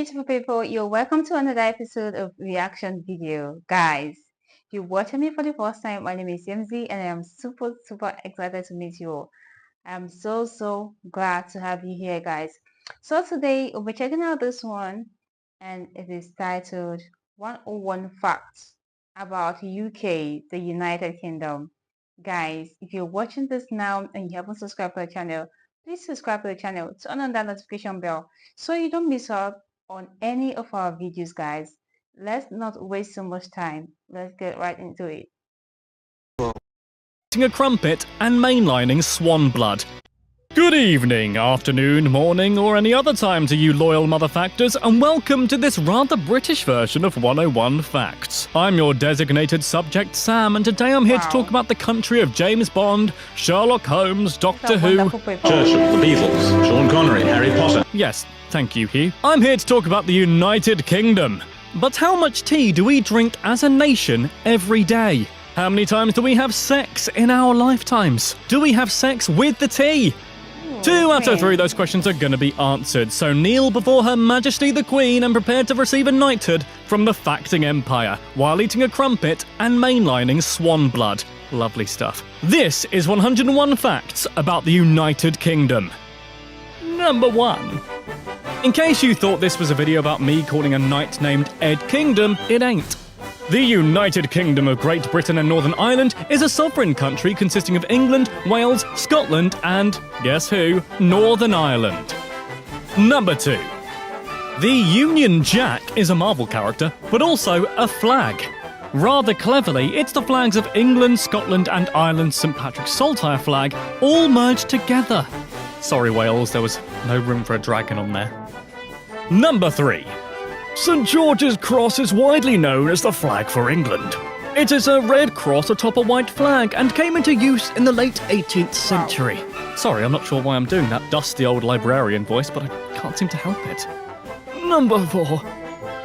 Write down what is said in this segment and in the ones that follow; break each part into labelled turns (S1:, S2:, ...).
S1: beautiful people, you're welcome to another episode of reaction video. Guys, if you're watching me for the first time, my name is MZ and I am super excited to meet you all. I'm so glad to have you here, guys. So today we'll be checking out this one, and it is titled 101 Facts about UK, the United Kingdom. Guys, if you're watching this now and you haven't subscribed to the channel, please subscribe to the channel, turn on that notification bell so you don't miss out on any of our videos, guys. Let's not waste so much time. Let's get right into it.
S2: A crumpet and mainlining swan blood. Good evening, afternoon, morning, or any other time to you loyal motherfactors, and welcome to this rather British version of 101 Facts. I'm your designated subject, Sam, and today I'm here to talk about the country of James Bond, Sherlock Holmes, Doctor Who,
S3: Churchill, the Beatles, Sean Connery, Harry Potter.
S2: Yes, thank you, Hugh. I'm here to talk about the United Kingdom. But how much tea do we drink as a nation every day? How many times do we have sex in our lifetimes? Do we have sex with the tea? 2 out of 3 of those questions are going to be answered, so kneel before Her Majesty the Queen and prepare to receive a knighthood from the Facting Empire while eating a crumpet and mainlining swan blood. Lovely stuff. This is 101 Facts about the United Kingdom. Number 1. In case you thought this was a video about me calling a knight named Ed Kingdom, it ain't. The United Kingdom of Great Britain and Northern Ireland is a sovereign country consisting of England, Wales, Scotland, and, guess who, Northern Ireland. Number 2. The Union Jack is a Marvel character, but also a flag. Rather cleverly, it's the flags of England, Scotland, and Ireland's St. Patrick's Saltire flag all merged together. Sorry, Wales, there was no room for a dragon on there. Number 3. St. George's Cross is widely known as the flag for England. It is a red cross atop a white flag and came into use in the late 18th century. Sorry, I'm not sure why I'm doing that dusty old librarian voice, but I can't seem to help it. Number 4.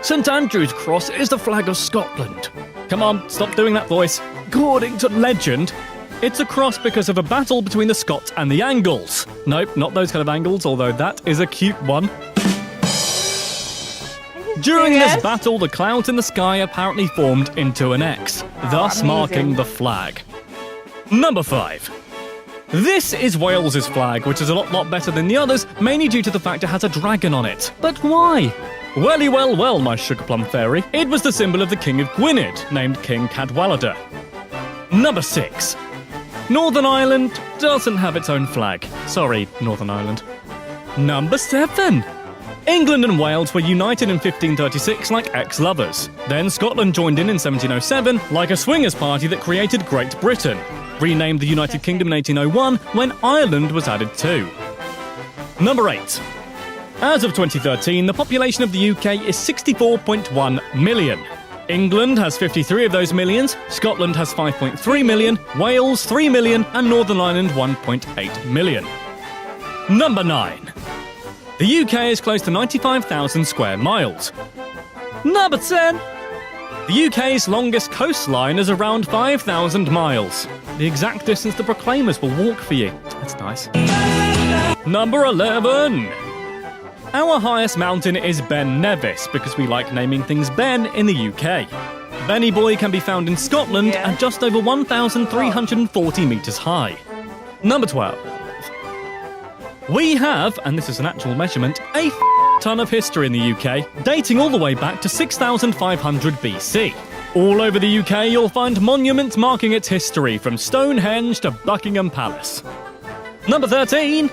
S2: St. Andrew's Cross is the flag of Scotland. Come on, stop doing that voice. According to legend, it's a cross because of a battle between the Scots and the Angles. Nope, not those kind of Angles, although that is a cute one. During this battle, the clouds in the sky apparently formed into an X, thus marking the flag. Number 5. This is Wales's flag, which is a lot better than the others, mainly due to the fact it has a dragon on it. But why? Welly well, my sugar plum fairy. It was the symbol of the King of Gwynedd, named King Cadwallader. Number 6. Northern Ireland doesn't have its own flag. Sorry, Northern Ireland. Number 7. England and Wales were united in 1536 like ex-lovers. Then Scotland joined in 1707 like a swingers party that created Great Britain, renamed the United Kingdom in 1801 when Ireland was added too. Number 8. As of 2013, the population of the UK is 64.1 million. England has 53 of those millions, Scotland has 5.3 million, Wales 3 million, and Northern Ireland 1.8 million. Number 9. The UK is close to 95,000 square miles. Number 10. The UK's longest coastline is around 5,000 miles. The exact distance the Proclaimers will walk for you. That's nice. Number 11. Our highest mountain is Ben Nevis because we like naming things Ben in the UK. Benny Boy can be found in Scotland at just over 1,340 metres high. Number 12. We have, and this is an actual measurement, a ton of history in the UK, dating all the way back to 6,500 BC. All over the UK you'll find monuments marking its history, from Stonehenge to Buckingham Palace. Number 13.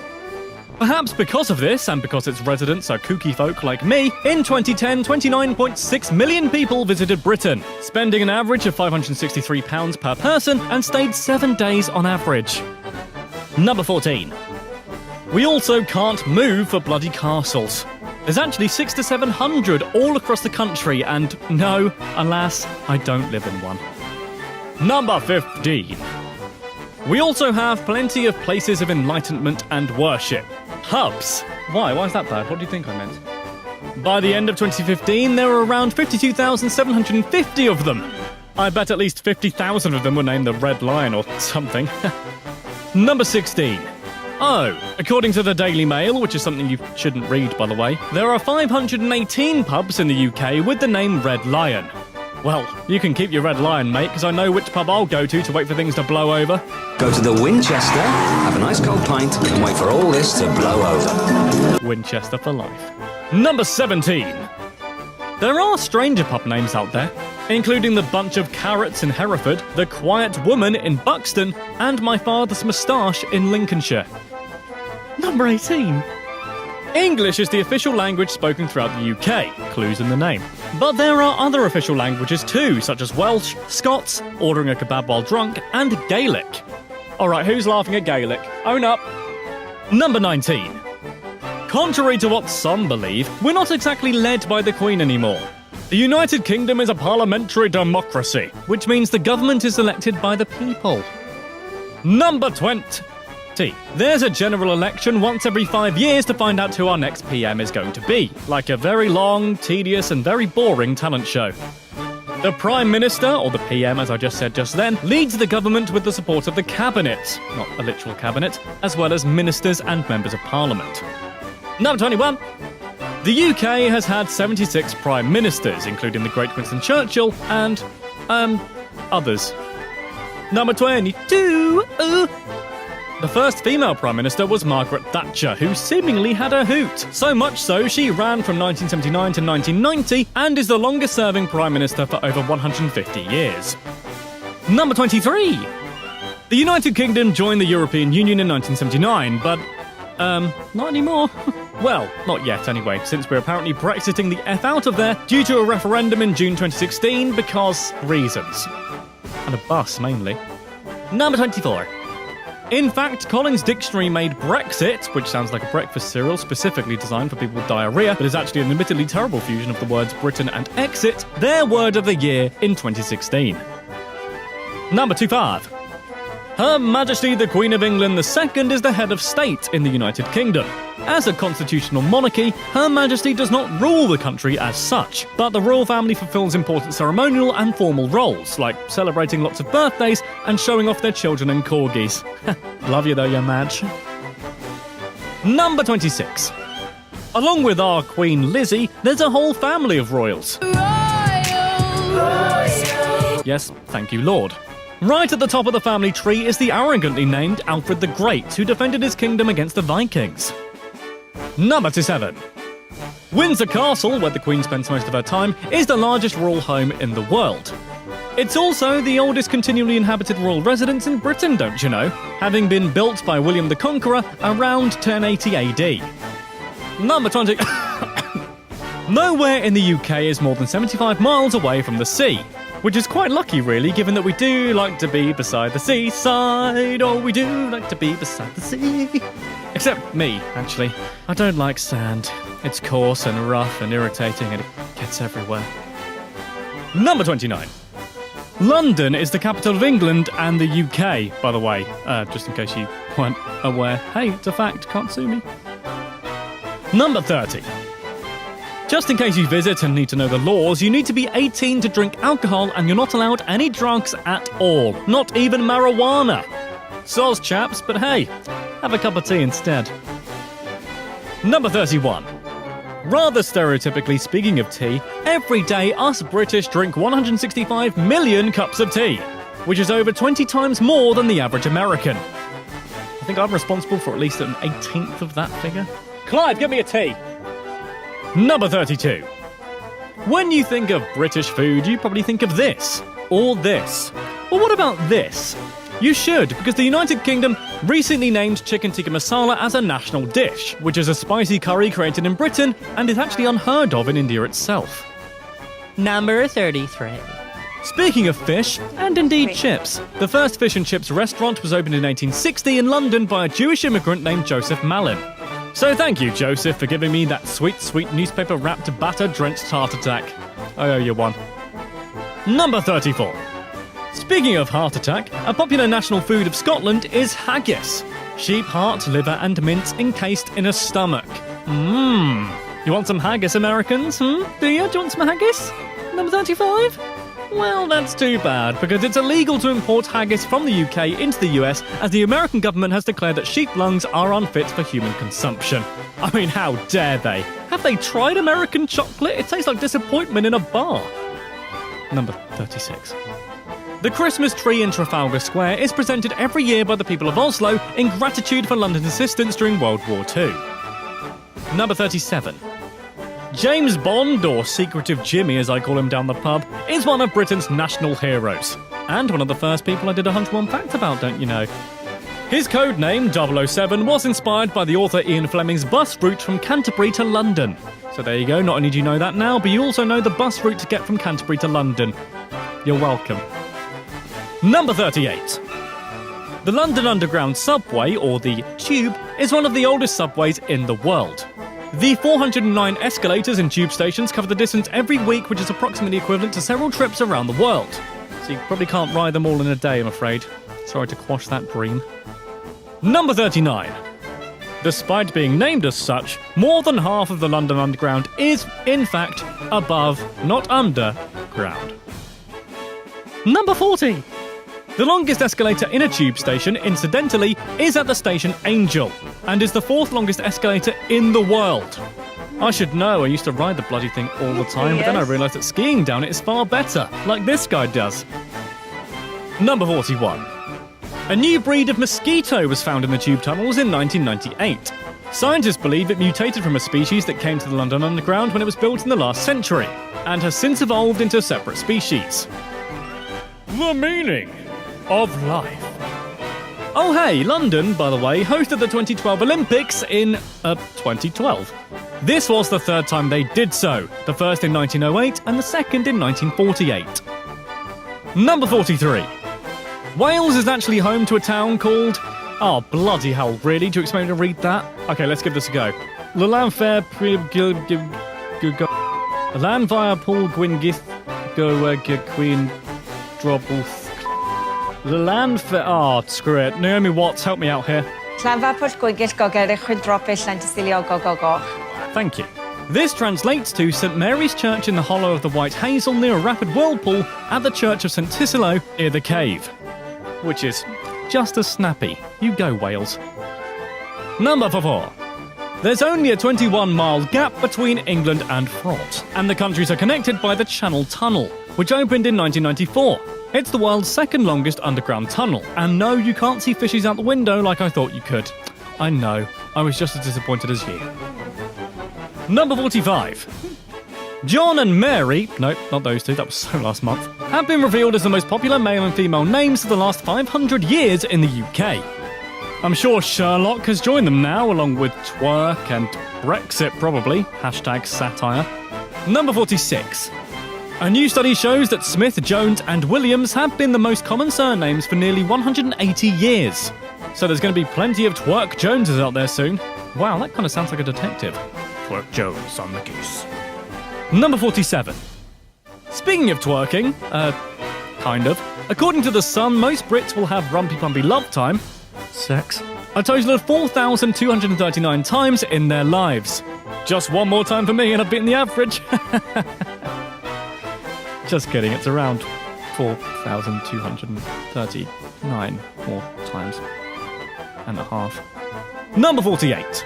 S2: Perhaps because of this, and because its residents are kooky folk like me, in 2010, 29.6 million people visited Britain, spending an average of £563 per person and stayed 7 days on average. Number 14. We also can't move for bloody castles. There's actually 600 to 700 all across the country, and no, alas, I don't live in one. Number 15. We also have plenty of places of enlightenment and worship. Hubs. Why is that bad? What do you think I meant? By the end of 2015, there were around 52,750 of them. I bet at least 50,000 of them were named the Red Lion or something. Number 16. Oh, according to the Daily Mail, which is something you shouldn't read, by the way, there are 518 pubs in the UK with the name Red Lion. Well, you can keep your Red Lion, mate, because I know which pub I'll go to wait for things to blow over.
S4: Go to the Winchester, have a nice cold pint, and wait for all this to blow over.
S2: Winchester for life. Number 17. There are stranger pub names out there, including the Bunch of Carrots in Hereford, the Quiet Woman in Buxton, and My Father's Moustache in Lincolnshire. Number 18. English is the official language spoken throughout the UK, clues in the name. But there are other official languages too, such as Welsh, Scots, ordering a kebab while drunk, and Gaelic. Alright, who's laughing at Gaelic? Own up! Number 19. Contrary to what some believe, we're not exactly led by the Queen anymore. The United Kingdom is a parliamentary democracy, which means the government is elected by the people. Number 20. There's a general election once every 5 years to find out who our next PM is going to be, like a very long, tedious and very boring talent show. The Prime Minister, or the PM as I just said just then, leads the government with the support of the Cabinet, not a literal cabinet, as well as ministers and members of Parliament. Number 21. The UK has had 76 Prime Ministers, including the great Winston Churchill and, others. Number 22. The first female Prime Minister was Margaret Thatcher, who seemingly had a hoot. So much so, she ran from 1979 to 1990 and is the longest-serving Prime Minister for over 150 years. Number 23. The United Kingdom joined the European Union in 1979, but, not anymore. Well, not yet anyway, since we're apparently Brexiting the F out of there due to a referendum in June 2016 because reasons. And a bus, mainly. Number 24. In fact, Collins Dictionary made Brexit, which sounds like a breakfast cereal specifically designed for people with diarrhea, but is actually an admittedly terrible fusion of the words Britain and exit, their word of the year in 2016. Number 25. Her Majesty the Queen of England II is the head of state in the United Kingdom. As a constitutional monarchy, Her Majesty does not rule the country as such, but the royal family fulfills important ceremonial and formal roles, like celebrating lots of birthdays and showing off their children and corgis. Love you though, Your Madge. Number 26. Along with our Queen Lizzie, there's a whole family of royals. Yes, thank you, Lord. Right at the top of the family tree is the arrogantly named Alfred the Great, who defended his kingdom against the Vikings. Number 27. Windsor Castle, where the Queen spends most of her time, is the largest royal home in the world. It's also the oldest continually inhabited royal residence in Britain, don't you know, having been built by William the Conqueror around 1080 AD. Number 20. Nowhere in the UK is more than 75 miles away from the sea. Which is quite lucky, really, given that we do like to be beside the seaside. Oh, we do like to be beside the sea. Except me, actually. I don't like sand. It's coarse and rough and irritating and it gets everywhere. Number 29. London is the capital of England and the UK, by the way. Just in case you weren't aware. Hey, it's a fact, can't sue me. Number 30. Just in case you visit and need to know the laws, you need to be 18 to drink alcohol and you're not allowed any drugs at all. Not even marijuana. Soz, chaps, but hey, have a cup of tea instead. Number 31. Rather stereotypically, speaking of tea, every day us British drink 165 million cups of tea, which is over 20 times more than the average American. I think I'm responsible for at least an 18th of that figure. Clive, give me a tea. Number 32. When you think of British food, you probably think of this, or this. Well, what about this? You should, because the United Kingdom recently named chicken tikka masala as a national dish, which is a spicy curry created in Britain and is actually unheard of in India itself.
S5: Number 33.
S2: Speaking of fish, and indeed chips, the first fish and chips restaurant was opened in 1860 in London by a Jewish immigrant named Joseph Malin. So thank you, Joseph, for giving me that sweet, sweet newspaper-wrapped, batter-drenched heart attack. I owe you one. Number 34. Speaking of heart attack, a popular national food of Scotland is haggis. Sheep heart, liver and mince encased in a stomach. You want some haggis, Americans? Do you? Do you want some haggis? Number 35? Well, that's too bad, because it's illegal to import haggis from the UK into the US, as the American government has declared that sheep lungs are unfit for human consumption. I mean, how dare they? Have they tried American chocolate? It tastes like disappointment in a bar. Number 36. The Christmas tree in Trafalgar Square is presented every year by the people of Oslo in gratitude for London's assistance during World War II. Number 37. James Bond, or Secretive Jimmy as I call him down the pub, is one of Britain's national heroes. And one of the first people I did a 101 fact about, don't you know? His code name, 007, was inspired by the author Ian Fleming's bus route from Canterbury to London. So there you go, not only do you know that now, but you also know the bus route to get from Canterbury to London. You're welcome. Number 38. The London Underground subway, or the Tube, is one of the oldest subways in the world. The 409 escalators in tube stations cover the distance every week, which is approximately equivalent to several trips around the world. So you probably can't ride them all in a day, I'm afraid. Sorry to quash that dream. Number 39. Despite being named as such, more than half of the London Underground is, in fact, above, not under, ground. Number 40. The longest escalator in a tube station, incidentally, is at the station Angel, and is the 4th longest escalator in the world. I should know, I used to ride the bloody thing all the time, but then I realised that skiing down it is far better, like this guy does. Number 41. A new breed of mosquito was found in the tube tunnels in 1998. Scientists believe it mutated from a species that came to the London Underground when it was built in the last century, and has since evolved into a separate species. The meaning of life. Oh hey, London, by the way, hosted the 2012 Olympics in 2012. This was the 3rd time they did so, the first in 1908 and the second in 1948. Number 43. Wales is actually home to a town called... Oh, bloody hell, really? Do you expect me to read that? Okay, let's give this a go. Lanfair Lanfair Paul Gwyngyth Queen Drobuth. The land for... Oh, screw it. Naomi Watts, help me out here. Thank you. This translates to St Mary's Church in the hollow of the White Hazel near a rapid whirlpool at the Church of St Tisilo near the cave. Which is just as snappy. You go, Wales. Number 4. There's only a 21-mile gap between England and France, and the countries are connected by the Channel Tunnel, which opened in 1994. It's the world's 2nd longest underground tunnel, and no, you can't see fishies out the window like I thought you could. I know, I was just as disappointed as you. Number 45. John and Mary, nope, not those two, that was so last month, have been revealed as the most popular male and female names for the last 500 years in the UK. I'm sure Sherlock has joined them now, along with Twerk and Brexit probably, #satire. Number 46. A new study shows that Smith, Jones and Williams have been the most common surnames for nearly 180 years. So there's going to be plenty of Twerk Joneses out there soon. Wow, that kind of sounds like a detective. Twerk Jones on the goose. Number 47. Speaking of twerking, kind of. According to The Sun, most Brits will have rumpy-pumpy love time, sex, a total of 4,239 times in their lives. Just one more time for me and I've beaten the average. Just kidding, it's around 4,239 more times and a half. Number 48.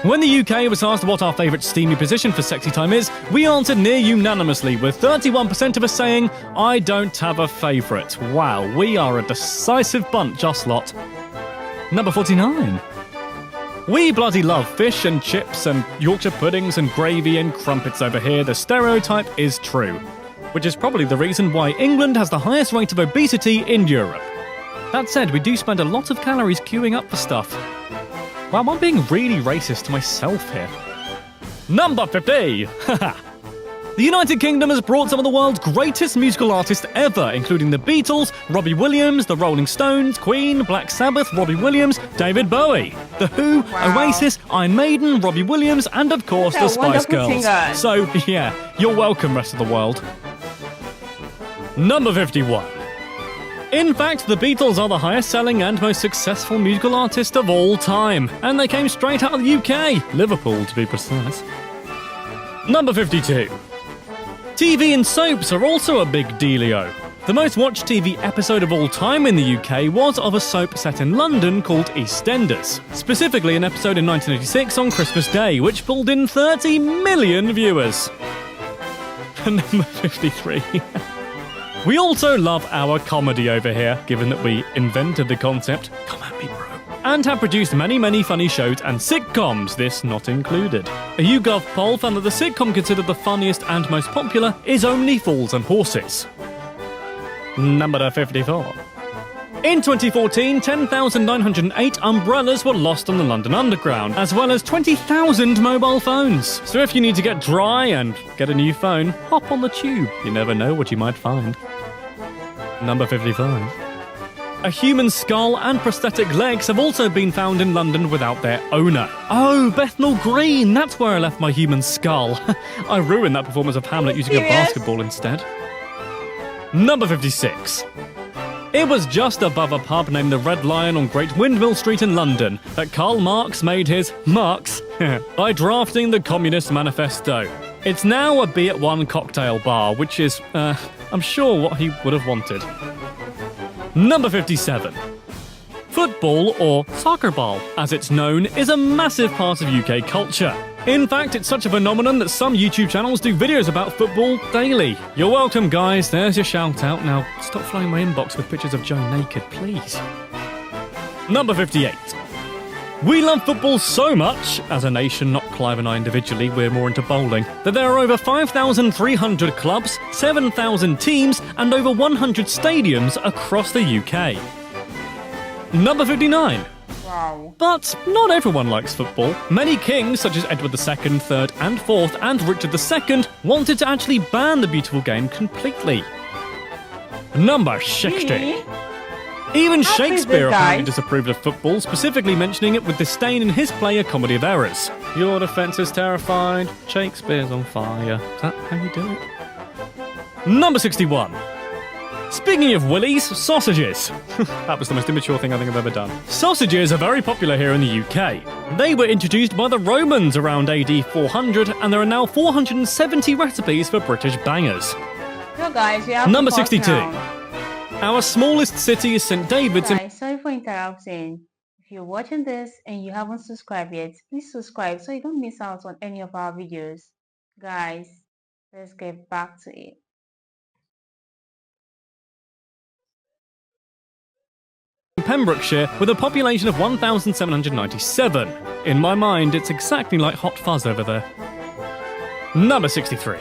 S2: When the UK was asked what our favourite steamy position for sexy time is, we answered near unanimously, with 31% of us saying, I don't have a favourite. Wow, we are a decisive bunch, us lot. Number 49. We bloody love fish and chips and Yorkshire puddings and gravy and crumpets over here. The stereotype is true. Which is probably the reason why England has the highest rate of obesity in Europe. That said, we do spend a lot of calories queuing up for stuff. Wow, I'm being really racist to myself here. Number 50! The United Kingdom has brought some of the world's greatest musical artists ever, including the Beatles, Robbie Williams, the Rolling Stones, Queen, Black Sabbath, Robbie Williams, David Bowie, The Who, Oasis, Iron Maiden, Robbie Williams, and of course the Spice Girls. Singers. So, yeah, you're welcome, rest of the world. Number 51. In fact, the Beatles are the highest-selling and most successful musical artist of all time, and they came straight out of the UK, Liverpool to be precise. Number 52. TV and soaps are also a big dealio. The most watched TV episode of all time in the UK was of a soap set in London called EastEnders. Specifically an episode in 1986 on Christmas Day, which pulled in 30 million viewers. Number 53. We also love our comedy over here, given that we invented the concept, come at me bro, and have produced many funny shows and sitcoms, this not included. A YouGov poll found that the sitcom considered the funniest and most popular is Only Fools and Horses. Number 54. In 2014, 10,908 umbrellas were lost on the London Underground, as well as 20,000 mobile phones. So if you need to get dry and get a new phone, hop on the tube. You never know what you might find. Number 55. A human skull and prosthetic legs have also been found in London without their owner. Oh, Bethnal Green, that's where I left my human skull. I ruined that performance of Hamlet using a basketball instead. Number 56. It was just above a pub named the Red Lion on Great Windmill Street in London that Karl Marx made his marks by drafting the Communist Manifesto. It's now a be at one cocktail bar, which is, I'm sure, what he would have wanted. Number 57. Football, or soccer ball, as it's known, is a massive part of UK culture. In fact, it's such a phenomenon that some YouTube channels do videos about football daily. You're welcome, guys. There's your shout out. Now, stop flooding my inbox with pictures of Joe naked, please. Number 58. We love football so much, as a nation, not Clive and I individually, we're more into bowling, that there are over 5,300 clubs, 7,000 teams, and over 100 stadiums across the UK. Number 59.
S1: Wow.
S2: But not everyone likes football. Many kings, such as Edward II, III, and IV, and Richard II, wanted to actually ban the beautiful game completely. Number 60.
S1: Really?
S2: Even
S1: How
S2: Shakespeare
S1: is this,
S2: apparently
S1: guys?
S2: disapproved of football, specifically mentioning it with disdain in his play A Comedy of Errors. Your defence is terrified, Shakespeare's on fire. Is that how you do it? Number 61. Speaking of willies, sausages. That was the most immature thing I think I've ever done. Sausages are very popular here in the UK. They were introduced by the Romans around AD 400, and there are now 470 recipes for British bangers.
S1: So guys, we have
S2: Number
S1: to pause
S2: 62.
S1: now.
S2: Our smallest city is St. David's in
S1: Guys, sorry for interrupting. If you're watching this and you haven't subscribed yet, please subscribe so you don't miss out on any of our videos. Guys, let's get back to it.
S2: Pembrokeshire with a population of 1,797. In my mind, it's exactly like Hot Fuzz over there. Number 63.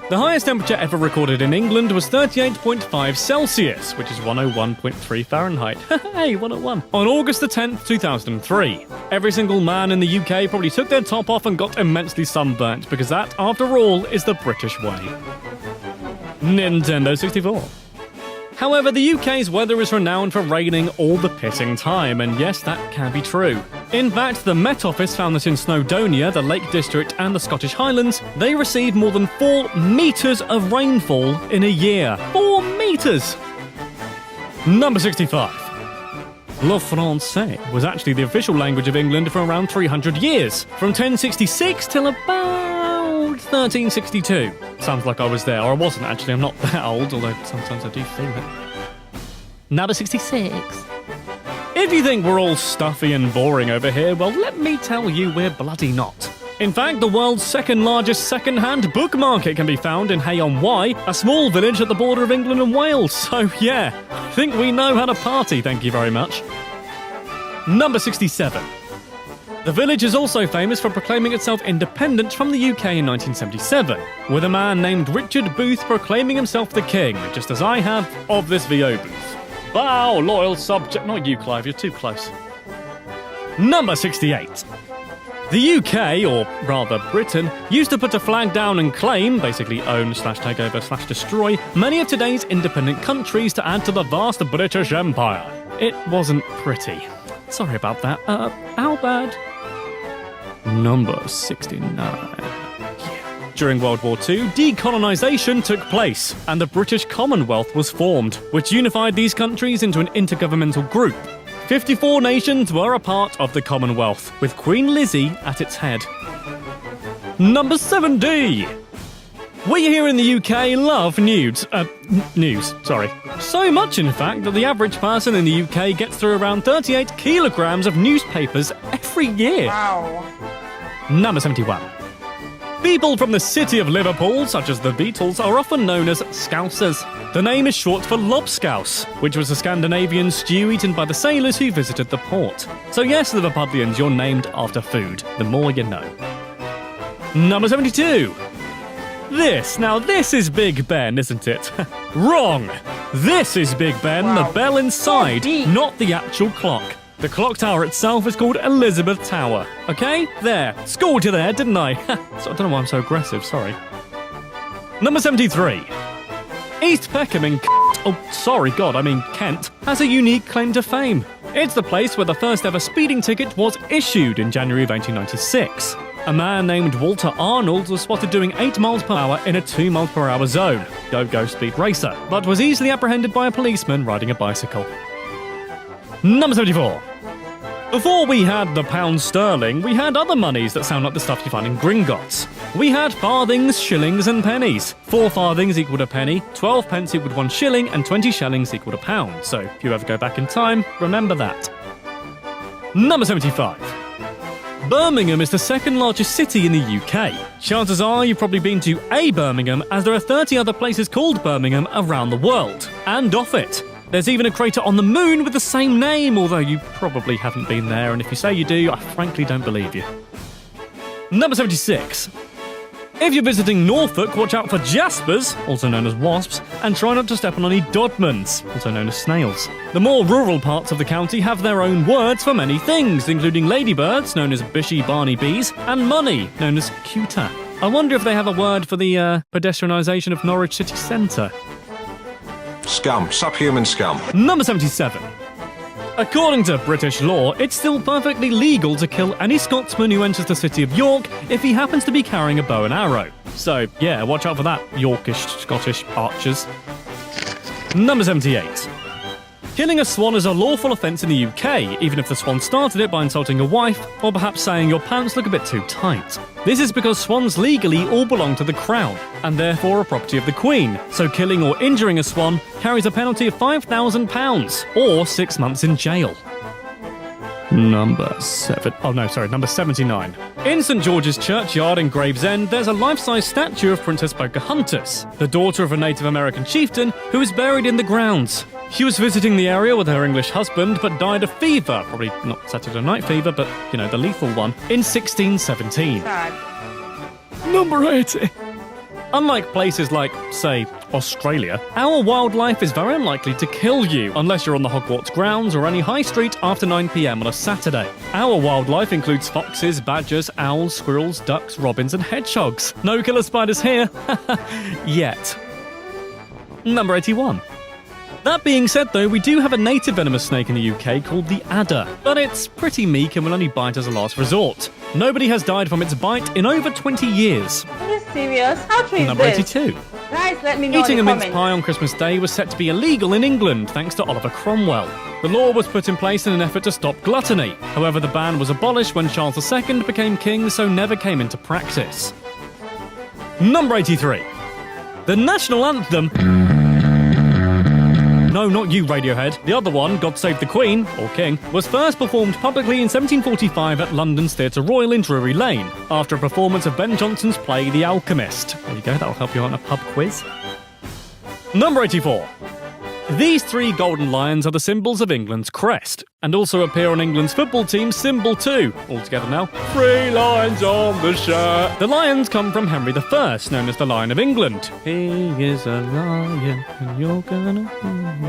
S2: The highest temperature ever recorded in England was 38.5 Celsius, which is 101.3 Fahrenheit. Hey, 101. On August the 10th, 2003. Every single man in the UK probably took their top off and got immensely sunburnt, because that, after all, is the British way. Nintendo 64. However, the UK's weather is renowned for raining all the pissing time, and yes, that can be true. In fact, the Met Office found that in Snowdonia, the Lake District, and the Scottish Highlands, they receive more than 4 metres of rainfall in a year. 4 metres! Number 65. Le Français was actually the official language of England for around 300 years, from 1066 till about 1362. Sounds like I was there, or I wasn't actually, I'm not that old, although sometimes I do feel it. Number 66. If you think we're all stuffy and boring over here, well, let me tell you we're bloody not. In fact, the world's second largest second-hand book market can be found in Hay-on-Wye, a small village at the border of England and Wales. So yeah, I think we know how to party, thank you very much. Number 67. The village is also famous for proclaiming itself independent from the UK in 1977, with a man named Richard Booth proclaiming himself the king, just as I have, of this VO booth. Bow, loyal subject. Not you, Clive, you're too close. Number 68. The UK, or rather Britain, used to put a flag down and claim, basically own / take over / destroy, many of today's independent countries to add to the vast British Empire. It wasn't pretty. Sorry about that. How bad? Number 69. During World War II, decolonisation took place, and the British Commonwealth was formed, which unified these countries into an intergovernmental group. 54 nations were a part of the Commonwealth, with Queen Lizzie at its head. Number 70. We here in the UK love news, sorry. So much, in fact, that the average person in the UK gets through around 38 kilograms of newspapers every year.
S1: Wow.
S2: Number 71. People from the city of Liverpool, such as the Beatles, are often known as Scousers. The name is short for lobscouse, which was a Scandinavian stew eaten by the sailors who visited the port. So yes, Liverpudlians, you're named after food. The more you know. Number 72. This is Big Ben, isn't it? Wrong! This is Big Ben,
S1: Wow.
S2: the bell inside,
S1: So deep.
S2: not the actual clock. The clock tower itself is called Elizabeth Tower. Okay? There. Schooled you there, didn't I? So I don't know why I'm so aggressive, sorry. Number 73. East Peckham in Kent has a unique claim to fame. It's the place where the first ever speeding ticket was issued in January of 1896. A man named Walter Arnold was spotted doing 8 miles per hour in a 2 miles per hour zone. Go speed racer, but was easily apprehended by a policeman riding a bicycle. Number 74. Before we had the pound sterling, we had other monies that sound like the stuff you find in Gringotts. We had farthings, shillings and pennies. 4 farthings equaled a penny, 12 pence equaled 1 shilling, and 20 shillings equaled a pound. So if you ever go back in time, remember that. Number 75. Birmingham is the second largest city in the UK. Chances are you've probably been to a Birmingham, as there are 30 other places called Birmingham around the world. And off it. There's even a crater on the moon with the same name, although you probably haven't been there, and if you say you do, I frankly don't believe you. Number 76. If you're visiting Norfolk, watch out for jaspers, also known as wasps, and try not to step on any dodmans, also known as snails. The more rural parts of the county have their own words for many things, including ladybirds, known as bishy barney bees, and money, known as cuta. I wonder if they have a word for the pedestrianisation of Norwich city centre.
S6: Scum. Subhuman scum.
S2: Number 77. According to British law, it's still perfectly legal to kill any Scotsman who enters the city of York if he happens to be carrying a bow and arrow. So, yeah, watch out for that, Yorkish Scottish archers. Number 78. Killing a swan is a lawful offence in the UK, even if the swan started it by insulting a wife, or perhaps saying your pants look a bit too tight. This is because swans legally all belong to the Crown, and therefore are property of the Queen, so killing or injuring a swan carries a penalty of £5,000, or 6 months in jail. Number 79. In St George's Churchyard in Gravesend, there's a life-size statue of Princess Pocahontas, the daughter of a Native American chieftain who is buried in the grounds. She was visiting the area with her English husband, but died of fever, probably not Saturday night fever, but, you know, the lethal one, in 1617.
S1: Sad.
S2: Number 80. Unlike places like, say, Australia, our wildlife is very unlikely to kill you unless you're on the Hogwarts grounds or any high street after 9 p.m. on a Saturday. Our wildlife includes foxes, badgers, owls, squirrels, ducks, robins and hedgehogs. No killer spiders here. Yet. Number 81. That being said, though, we do have a native venomous snake in the UK called the adder, but it's pretty meek and will only bite as a last resort. Nobody has died from its bite in over 20 years.
S1: Are you serious? How true is
S2: Number
S1: this?
S2: 82.
S1: Guys, let me know
S2: Eating
S1: in
S2: a
S1: the
S2: mince
S1: comments.
S2: pie on Christmas Day was set to be illegal in England thanks to Oliver Cromwell. The law was put in place in an effort to stop gluttony. However, the ban was abolished when Charles II became king, so never came into practice. Number 83. The national anthem... No, not you, Radiohead. The other one, God Save the Queen, or King, was first performed publicly in 1745 at London's Theatre Royal in Drury Lane, after a performance of Ben Jonson's play The Alchemist. There you go, that'll help you out in a pub quiz. Number 84. These 3 golden lions are the symbols of England's crest, and also appear on England's football team's symbol too. All together now. 3 lions on the shirt. The lions come from Henry I, known as the Lion of England. He is a lion, and you're gonna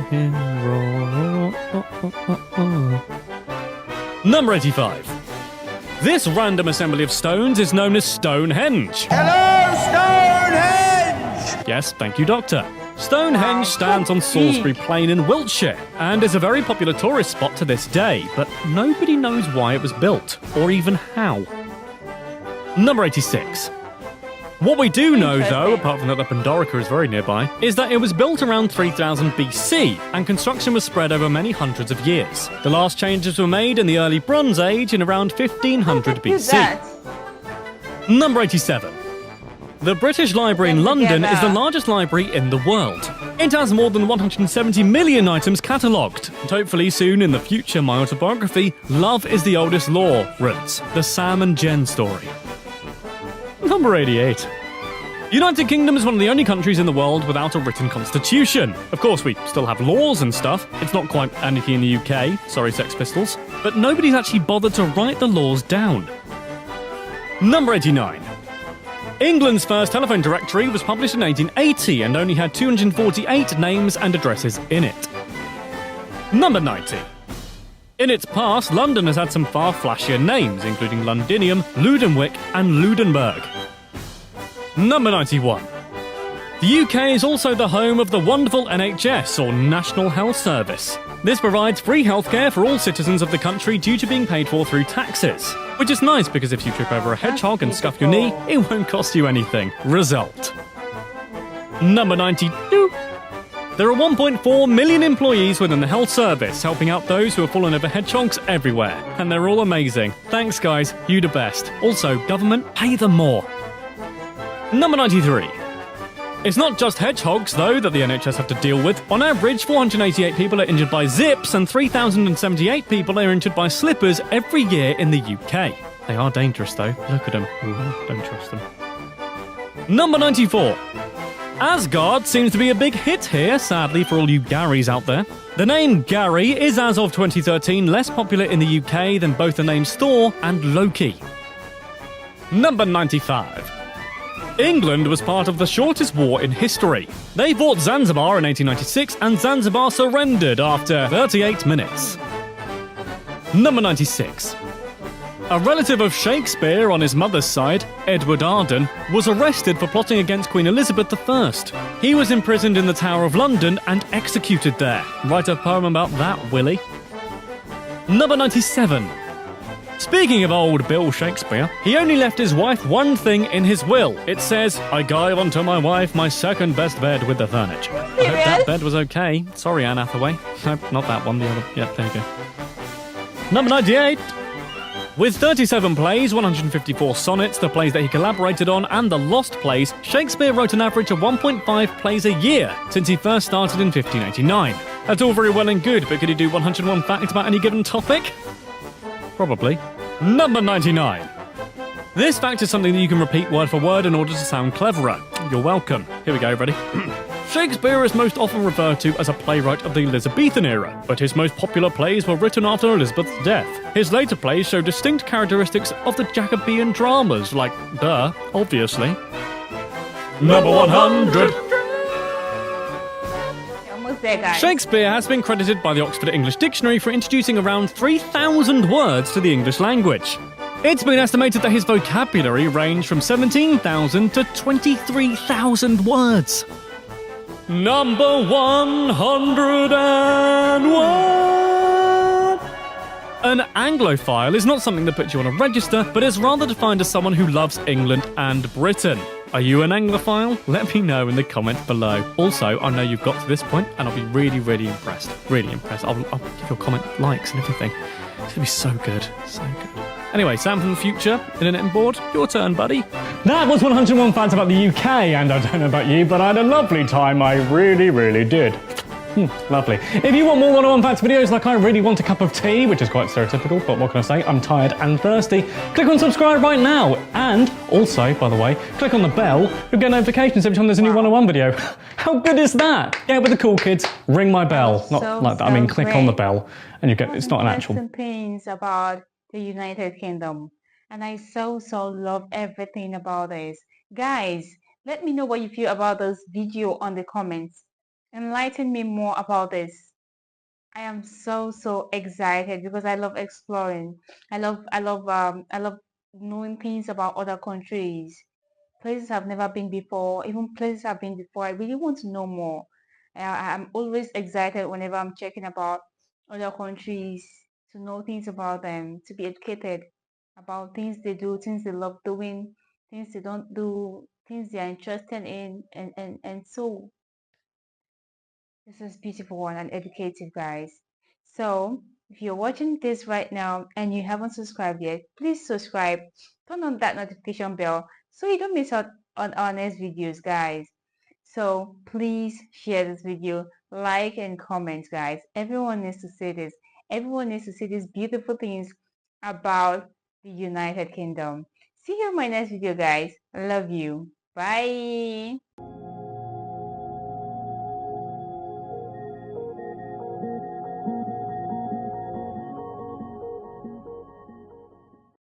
S2: hear him roar. Number 85. This random assembly of stones is known as Stonehenge.
S7: Hello, Stonehenge!
S2: Yes, thank you, Doctor. Stonehenge stands on Salisbury Plain in Wiltshire and is a very popular tourist spot to this day, but nobody knows why it was built, or even how. Number 86. What we do know, though, apart from that the Pandorica is very nearby, is that it was built around 3000 BC, and construction was spread over many hundreds of years. The last changes were made in the early Bronze Age in around 1500
S1: Who's
S2: BC.
S1: that?
S2: Number 87. The British Library in London is the largest library in the world. It has more than 170 million items catalogued. And hopefully soon in the future, my autobiography, Love is the Oldest Law, writes The Sam and Jen Story. Number 88. United Kingdom is one of the only countries in the world without a written constitution. Of course, we still have laws and stuff. It's not quite anything in the UK, sorry Sex Pistols, but nobody's actually bothered to write the laws down. Number 89. England's first telephone directory was published in 1880 and only had 248 names and addresses in it. Number 90. In its past, London has had some far flashier names, including Londinium, Ludenwick and Ludenberg. Number 91. The UK is also the home of the wonderful NHS, or National Health Service. This provides free healthcare for all citizens of the country due to being paid for through taxes. Which is nice because if you trip over a hedgehog and scuff your knee, it won't cost you anything. Result. Number 92. There are 1.4 million employees within the health service, helping out those who have fallen over hedgehogs everywhere. And they're all amazing. Thanks guys, you the best. Also, government, pay them more. Number 93. It's not just hedgehogs, though, that the NHS have to deal with. On average, 488 people are injured by zips and 3,078 people are injured by slippers every year in the UK. They are dangerous, though. Look at them. Ooh, don't trust them. Number 94. Asgard seems to be a big hit here, sadly for all you Garys out there. The name Gary is, as of 2013, less popular in the UK than both the names Thor and Loki. Number 95. England was part of the shortest war in history. They fought Zanzibar in 1896 and Zanzibar surrendered after 38 minutes. Number 96. A relative of Shakespeare on his mother's side, Edward Arden, was arrested for plotting against Queen Elizabeth I. He was imprisoned in the Tower of London and executed there. Write a poem about that, Willie. Number 97. Speaking of old Bill Shakespeare, he only left his wife one thing in his will. It says, I gave unto my wife my second best bed with the furniture. I hope that bed was okay. Sorry, Anne Hathaway. Nope, not that one, the other. Yeah, there you go. Number 98. With 37 plays, 154 sonnets, the plays that he collaborated on, and the Lost Plays, Shakespeare wrote an average of 1.5 plays a year since he first started in 1589. That's all very well and good, but could he do 101 facts about any given topic? Probably. Number 99. This fact is something that you can repeat word for word in order to sound cleverer. You're welcome. Here we go, ready? Shakespeare is most often referred to as a playwright of the Elizabethan era, but his most popular plays were written after Elizabeth's death. His later plays show distinct characteristics of the Jacobean dramas, like, duh, obviously. Number 100. Shakespeare has been credited by the Oxford English Dictionary for introducing around 3,000 words to the English language. It's been estimated that his vocabulary ranged from 17,000 to 23,000 words. Number 101. An Anglophile is not something that puts you on a register, but is rather defined as someone who loves England and Britain. Are you an Anglophile? Let me know in the comments below. Also, I know you've got to this point, and I'll be really, really impressed. Really impressed. I'll give your comment likes and everything. It's going to be so good. So good. Anyway, Sam from the future, Internet and Board, your turn, buddy.
S8: That was 101 facts about the UK, and I don't know about you, but I had a lovely time. I really, really did. Lovely. If you want more 101 facts videos like I really want a cup of tea, which is quite stereotypical, but what can I say? I'm tired and thirsty. Click on subscribe right now. And also, by the way, click on the bell. You'll get notifications every time there's a new 101 video. How good is that? Get with the cool kids, ring my bell. Not like that, I mean click on the bell and you get, it's not an actual...
S1: things about the United Kingdom. And I so love everything about this. Guys, let me know what you feel about this video on the comments. Enlighten me more about this. I am so excited because I love exploring. I love knowing things about other countries, places I've never been before, even places I've been before. I really want to know more. I'm always excited whenever I'm checking about other countries, to know things about them, to be educated about things they do, things they love doing, things they don't do, things they are interested in, and so this is beautiful and educative, guys. So if you're watching this right now and you haven't subscribed yet, please subscribe, turn on that notification bell so you don't miss out on our next videos, guys. So please share this video, like and comment, guys. Everyone needs to see this. Everyone needs to see these beautiful things about the United Kingdom. See you in my next video, guys. Love you. Bye.